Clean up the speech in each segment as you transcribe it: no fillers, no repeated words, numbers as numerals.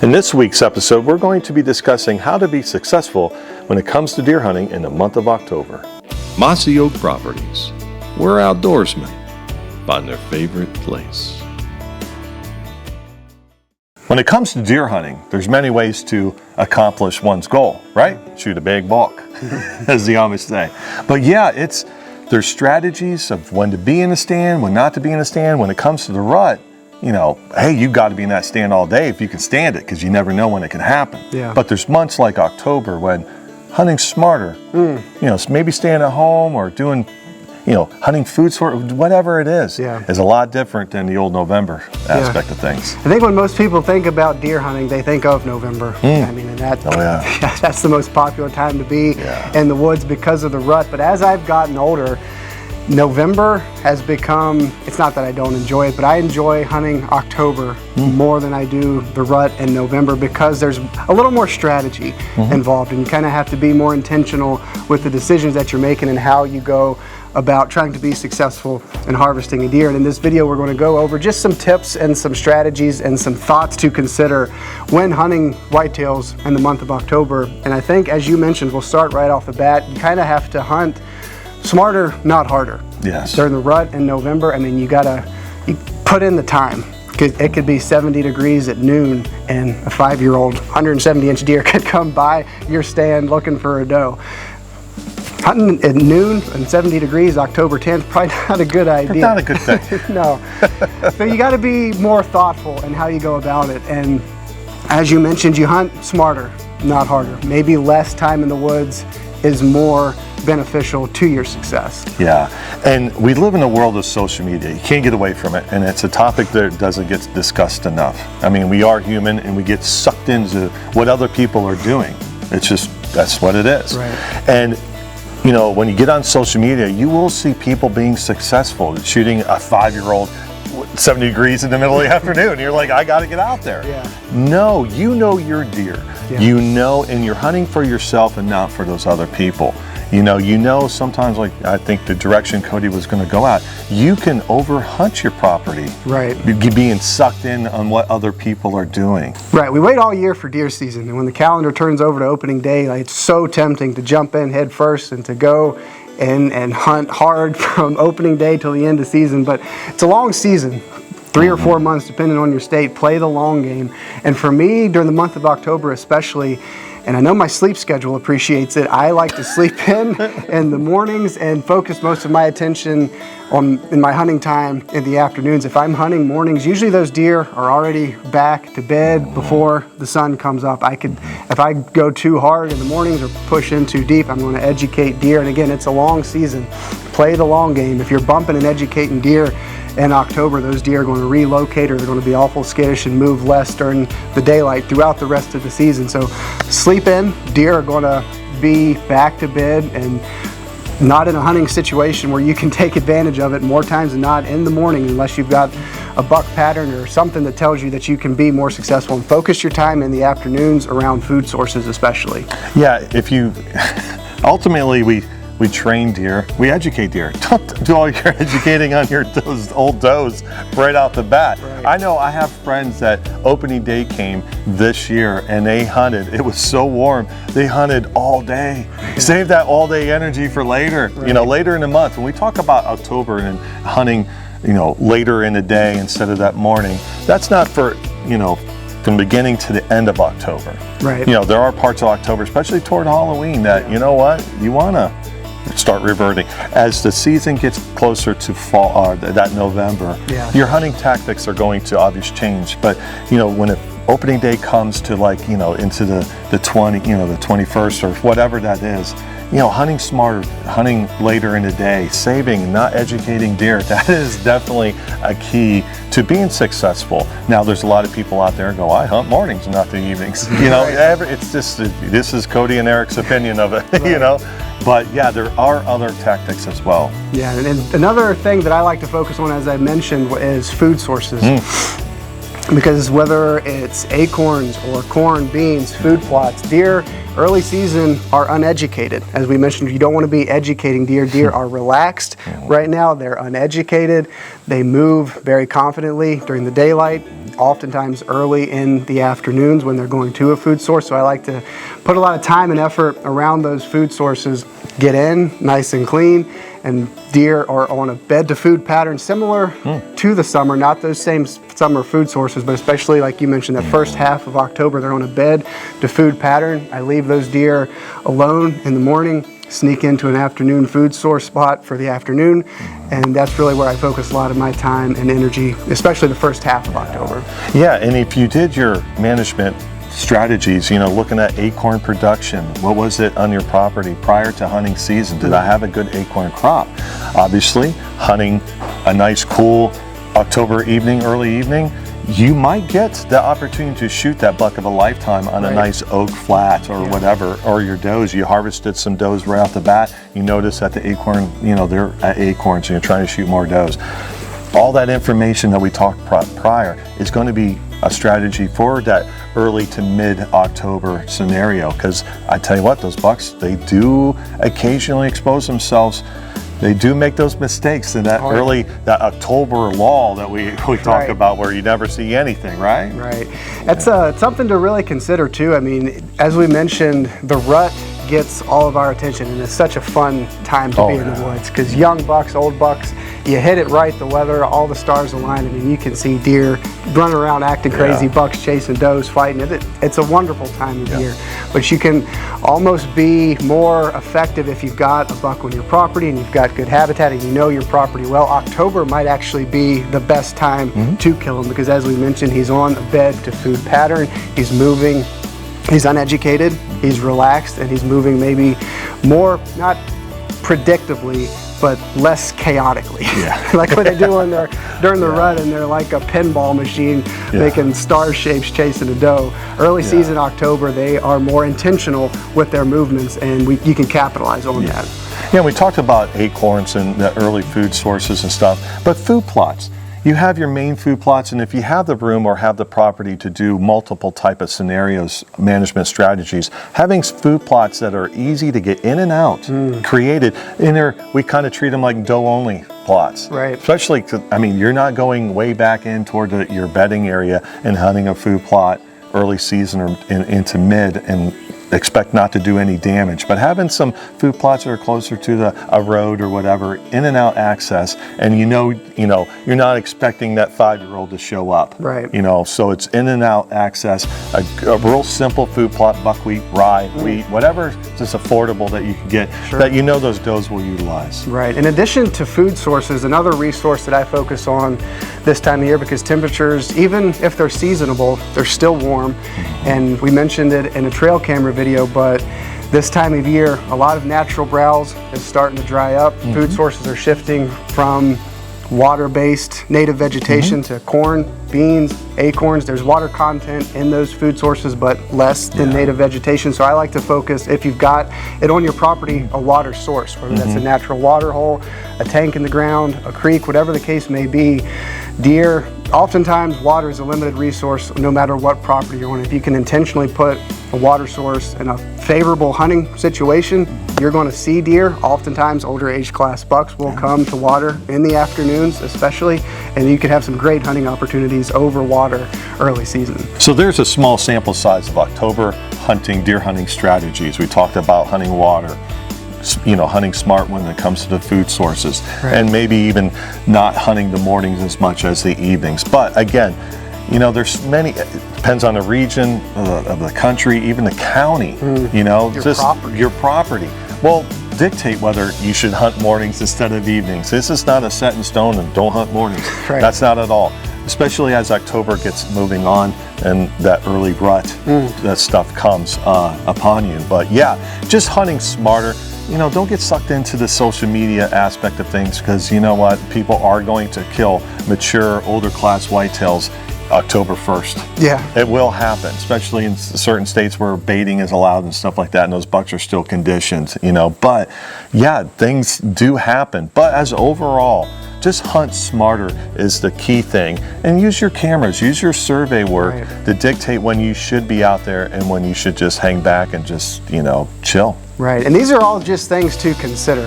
In this week's episode, we're going to be discussing how to be successful when it comes to deer hunting in the month of October. Mossy Oak Properties. We're outdoorsmen. Find their favorite place. When it comes to deer hunting, there's many ways to accomplish one's goal, right? Shoot a big buck, as the Amish say. But yeah, there's strategies of when to be in the stand, when not to be in the stand. When it comes to the rut, hey, you've got to be in that stand all day if you can stand it, because you never know when it can happen. Yeah. But there's months like October when hunting's smarter. Maybe staying at home or doing, hunting food sort, whatever it is a lot different than the old November aspect of things. I think when most people think about deer hunting, they think of November. I mean, and that's the most popular time to be in the woods because of the rut. But as I've gotten older, November has become, it's not that I don't enjoy it, but I enjoy hunting October more than I do the rut in November, because there's a little more strategy involved, and you kind of have to be more intentional with the decisions that you're making and how you go about trying to be successful in harvesting a deer. And in this video, we're going to go over just some tips and some strategies and some thoughts to consider when hunting whitetails in the month of October. And I think, as you mentioned, we'll start right off the bat. You kind of have to hunt smarter, not harder. Yes. During the rut in November, I mean, you put in the time. It could be 70 degrees at noon, and a 5-year-old 170-inch deer could come by your stand looking for a doe. Hunting at noon and 70 degrees, October 10th, probably not a good idea. Not a good thing. No. So you got to be more thoughtful in how you go about it. And as you mentioned, you hunt smarter, not harder. Maybe less time in the woods is more beneficial to your success. Yeah, and we live in a world of social media. You can't get away from it, and it's a topic that doesn't get discussed enough. I mean, we are human, and we get sucked into what other people are doing. That's what it is. Right. And when you get on social media, you will see people being successful, shooting a 5-year-old 70 degrees in the middle of the afternoon. You're like, I got to get out there. Yeah. No, you know your deer. Yeah. And you're hunting for yourself and not for those other people. Sometimes, like I think the direction Cody was going to go at, you can overhunt your property. Right. Being sucked in on what other people are doing. Right. We wait all year for deer season, and when the calendar turns over to opening day, it's so tempting to jump in head first and to go and hunt hard from opening day till the end of season. But it's a long season. 3 or 4 months, depending on your state. Play the long game. And for me, during the month of October especially, and I know my sleep schedule appreciates it, I like to sleep in the mornings and focus most of my attention in my hunting time in the afternoons. If I'm hunting mornings, usually those deer are already back to bed before the sun comes up. If I go too hard in the mornings or push in too deep, I'm going to educate deer. And again, it's a long season. Play the long game. If you're bumping and educating deer in October, those deer are going to relocate, or they're going to be awful skittish and move less during the daylight throughout the rest of the season. So sleep in. Deer are going to be back to bed and not in a hunting situation where you can take advantage of it more times than not in the morning, unless you've got a buck pattern or something that tells you that you can be more successful, and focus your time in the afternoons around food sources especially. Yeah, ultimately we train deer, we educate deer. Don't do all your educating on those old does right off the bat. Right. I know I have friends that opening day came this year and they hunted. It was so warm. They hunted all day. Save that all day energy for later, right. Later in the month. When we talk about October and hunting, later in the day instead of that morning, that's not for, from beginning to the end of October. Right. There are parts of October, especially toward Halloween, that, you want to start reverting. As the season gets closer to fall, that November, your hunting tactics are going to obviously change. But when opening day comes to into the 21st or whatever that is, hunting smarter, hunting later in the day, saving, not educating deer, that is definitely a key to being successful. Now, there's a lot of people out there who go, I hunt mornings, not the evenings. It's just, this is Cody and Erich's opinion of it, Right. But yeah, there are other tactics as well. Yeah, and another thing that I like to focus on, as I mentioned, is food sources. Because whether it's acorns or corn, beans, food plots, deer early season are uneducated. As we mentioned, you don't want to be educating deer. Deer are relaxed right now. They're uneducated. They move very confidently during the daylight. oftentimes early in the afternoons when they're going to a food source. So I like to put a lot of time and effort around those food sources, get in nice and clean, and deer are on a bed to food pattern similar to the summer, not those same summer food sources, but especially like you mentioned, that first half of October, they're on a bed to food pattern. I leave those deer alone in the morning, sneak into an afternoon food source spot for the afternoon, and that's really where I focus a lot of my time and energy, especially the first half of October. Yeah, and if you did your management strategies, you know, looking at acorn production, what was it on your property prior to hunting season? Did I have a good acorn crop? Obviously, hunting a nice cool October evening, early evening, you might get the opportunity to shoot that buck of a lifetime on a nice oak flat or whatever, or your does. You harvested some does right off the bat. You notice that the acorn, you know, they're at acorns and you're trying to shoot more does. All that information that we talked prior is going to be a strategy for that early to mid-October scenario, because I tell you what, those bucks, they do occasionally expose themselves. They do make those mistakes in that that October lull that we talk about, where you never see anything, right? Right. That's something to really consider too. I mean, as we mentioned, the rut gets all of our attention, and it's such a fun time to be in the woods, because young bucks, old bucks, you hit it right, the weather, all the stars align. I mean, you can see deer running around acting crazy, bucks chasing does, fighting. It's a wonderful time of year, but you can almost be more effective if you've got a buck on your property and you've got good habitat and you know your property well. October might actually be the best time to kill him, because as we mentioned, he's on a bed to food pattern, he's moving, he's uneducated, he's relaxed, and he's moving maybe more, not predictably, but less chaotically. Like what they do when they're during the rut, and they're like a pinball machine making star shapes chasing a doe. Early season October, they are more intentional with their movements, and you can capitalize on that. Yeah, we talked about acorns and the early food sources and stuff, but food plots. You have your main food plots, and if you have the room or have the property to do multiple type of scenarios, management strategies, having food plots that are easy to get in and out, created in there, we kind of treat them like doe-only plots. Right. Especially, I mean, you're not going way back in toward your bedding area and hunting a food plot early season or into mid and expect not to do any damage, but having some food plots that are closer to a road or whatever, in and out access, and you know you're not expecting that 5-year-old to show up, right? You know, so it's in and out access, a real simple food plot, buckwheat, rye, wheat, whatever is just affordable that you can get, that you know those does will utilize. Right. In addition to food sources, another resource that I focus on this time of year, because temperatures, even if they're seasonable, they're still warm, and we mentioned it in a trail camera video, but this time of year, a lot of natural browse is starting to dry up. Food sources are shifting from water-based native vegetation to corn, beans, acorns. There's water content in those food sources, but less than native vegetation. So I like to focus, if you've got it on your property, a water source, whether that's a natural water hole, a tank in the ground, a creek, whatever the case may be. Deer, oftentimes water is a limited resource no matter what property you're on. If you can intentionally put a water source in a favorable hunting situation, you're going to see deer. Oftentimes older age class bucks will come to water in the afternoons especially, and you can have some great hunting opportunities over water early season. So there's a small sample size of October hunting, deer hunting strategies. We talked about hunting water, you know, hunting smart when it comes to the food sources, and maybe even not hunting the mornings as much as the evenings. But again, you know, there's many, it depends on the region of the country, even the county, you know, your property will dictate whether you should hunt mornings instead of evenings. This is not a set in stone and don't hunt mornings. That's not at all. Especially as October gets moving on and that early rut, that stuff comes upon you. But yeah, just hunting smarter. You know, don't get sucked into the social media aspect of things, because you know what? People are going to kill mature, older class whitetails October 1st. Yeah. It will happen, especially in certain states where baiting is allowed and stuff like that, and those bucks are still conditioned, you know. But yeah, things do happen. But as overall, just hunt smarter is the key thing, and use your cameras, use your survey work to dictate when you should be out there and when you should just hang back and just, you know, chill. Right, and these are all just things to consider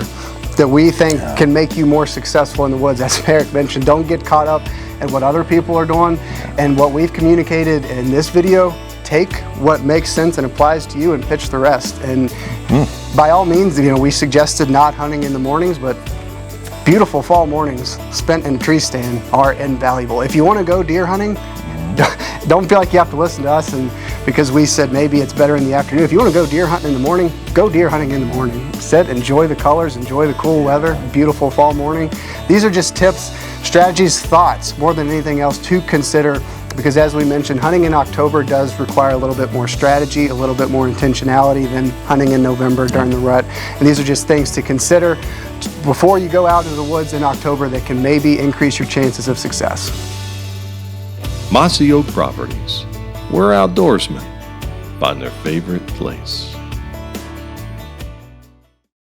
that we think can make you more successful in the woods. As Erich mentioned, don't get caught up at what other people are doing and what we've communicated in this video. Take what makes sense and applies to you and pitch the rest. And by all means, we suggested not hunting in the mornings, but beautiful fall mornings spent in a tree stand are invaluable. If you want to go deer hunting, don't feel like you have to listen to us and because we said maybe it's better in the afternoon. If you want to go deer hunting in the morning, go deer hunting in the morning. Sit, enjoy the colors, enjoy the cool weather, beautiful fall morning. These are just tips, strategies, thoughts, more than anything else to consider, because as we mentioned, hunting in October does require a little bit more strategy, a little bit more intentionality than hunting in November during the rut. And these are just things to consider before you go out into the woods in October that can maybe increase your chances of success. Mossy Oak Properties. We're outdoorsmen. Find their favorite place.